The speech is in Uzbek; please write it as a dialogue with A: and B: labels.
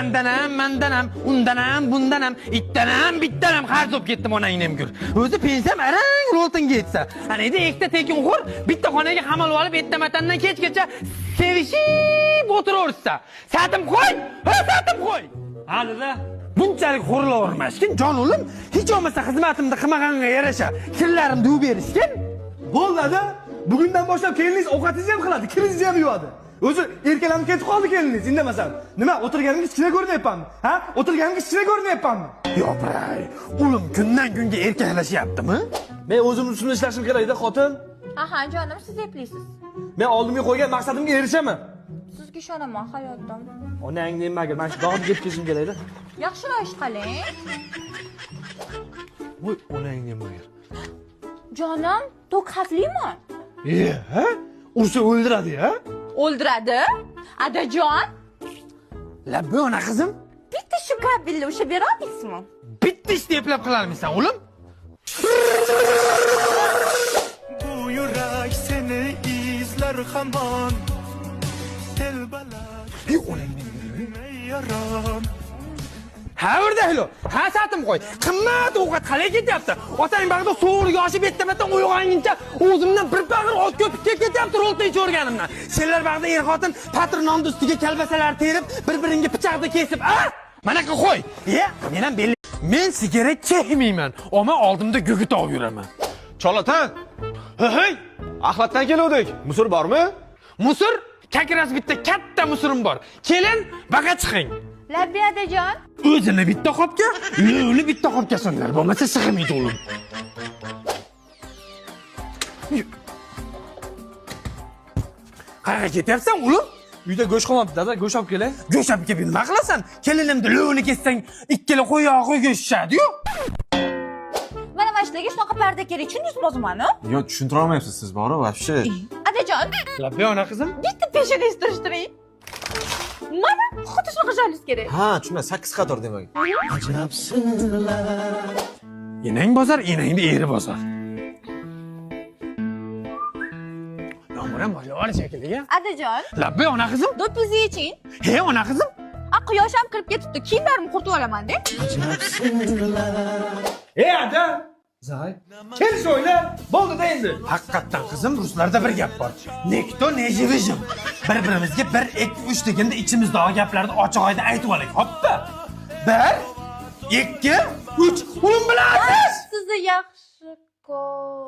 A: mandanam, undanam, ittanam qarz olib ketdim onangni gör. O'zi pensiyam arang ro'ltinga yetsa. Ana edi ikkita tekinxo'r bitta xonaga qamalib olib ettamatandan kechgacha sevishib o'tiraversa. Satim qo'y! Ha, satim qo'y! Halida bunchalik xo'rlavermaskin, jon o'lim, hech olmasa xizmatimni qilmaganga yarasha kirlarimni yuvib berishgan.
B: Bo'ldi. Bugundan boshlab keliningiz ovqatingizni ham qiladi, kiringizni ham yuvadi. O'zi erkalanib ketib qoldi keliningiz, indamasam. Nima, o'tirganimga kichkina ko'rinyapmanmi? Ha? O'tirganimga kichkina ko'rinyapmanmi?
A: Yo'q-ray, o'lim kundan kunga erkaklashyaptimi?
B: Men o'zim ustimda ishlashim kerak-da, xotin.
C: Aha, jonim, siz eplisiz.
B: Men oldimga qo'ygan maqsadimga erishaman.
C: Sizga ishonaman hayotim.
B: Onangni nimaga, men shu dog'ni yetkazishim kerak-da.
C: Yaxshiroq ish qiling.
B: Voy, onangni nimaga?
C: Jonim, to'q xavflimi?
B: Ha? Ursa o'ldiradi, ha?
C: O'ldiradi? Adajon,
A: Labbi ona qizim,
C: bitta shu kabelni o'sha bera olasizmi?
A: bitta ishni eplab qilarmisan, o'lim?
D: Bu yurak seni izler hamon. Telbalar yaram.
A: Ha, o'rdahlo. Ha, satim qo'y. Qimmat ovqat qalay ketyapti? Otang bag'da sovuqlik oshib ettamatan uyg'onguncha o'zimdan bir bag'ir ot ko'pib ketyapti ro'lta ichorganimdan. Senlar bag'da xotin patr nonni ustiga kalbasalar terib, bir-biringga pichoqda kesib, mana qo'y. Men ham belli. Men sigaret chekmayman, ammo oldimda gugit olib yuraman.
B: Cholatan. Hey, axlatdan keluvdik. Musur bormi?
A: Musur, kakras bitta katta musurim bor. Kelin, baqa chiqing.
C: Labbi adajon.
A: O'zini bitta qopga, lo'ni bitta qopga solinglar, bo'lmasa sig'maydi o'lim. Qayerga ketyapsan, o'lim?
B: Uyda go'sht qolmabdi, dada, go'sht olib kelay.
A: Go'sht olib kelib nima qilasan? Kelinimni lo'ni kessang, ikkala qo'y yog'i go'shtishadi-yu.
C: Mana mashinaga shunaqa parda kerak, tushundingizmi o'zimni?
E: Yo, tushuntira olmayapsiz siz bori, вообще.
C: Adajon,
A: Labbi ona qizim.
C: bitta peshanangizni turishtiring. Mana xuddi shunaqa joyingiz kerak.
E: Ha, tushunma, 8 qator demak.
A: Enang bozor, enangni eri bozor. Yomg'ir ham bor shekilli-ya.
C: Adajon,
A: Labbi ona qizim.
C: do'pingizni yeching.
A: He, ona qizim.
C: Quyosh ham kirib ketibdi. Kiyimlarimni quritib olaman-da.
B: Ey ada. Zay. Kel sho'yla. Bo'ldi-da endi.
A: Haqiqatdan qizim, ruslarda bir gap bor. Nekto ne jivijim. Bir-birimizga 1 2 3 deganda ichimizdagi gaplarni ochiq-oyda aytib olaylik. Hoppa. 1 2 3 ulim bilasiz.
C: Sizni yaxshi ko'r.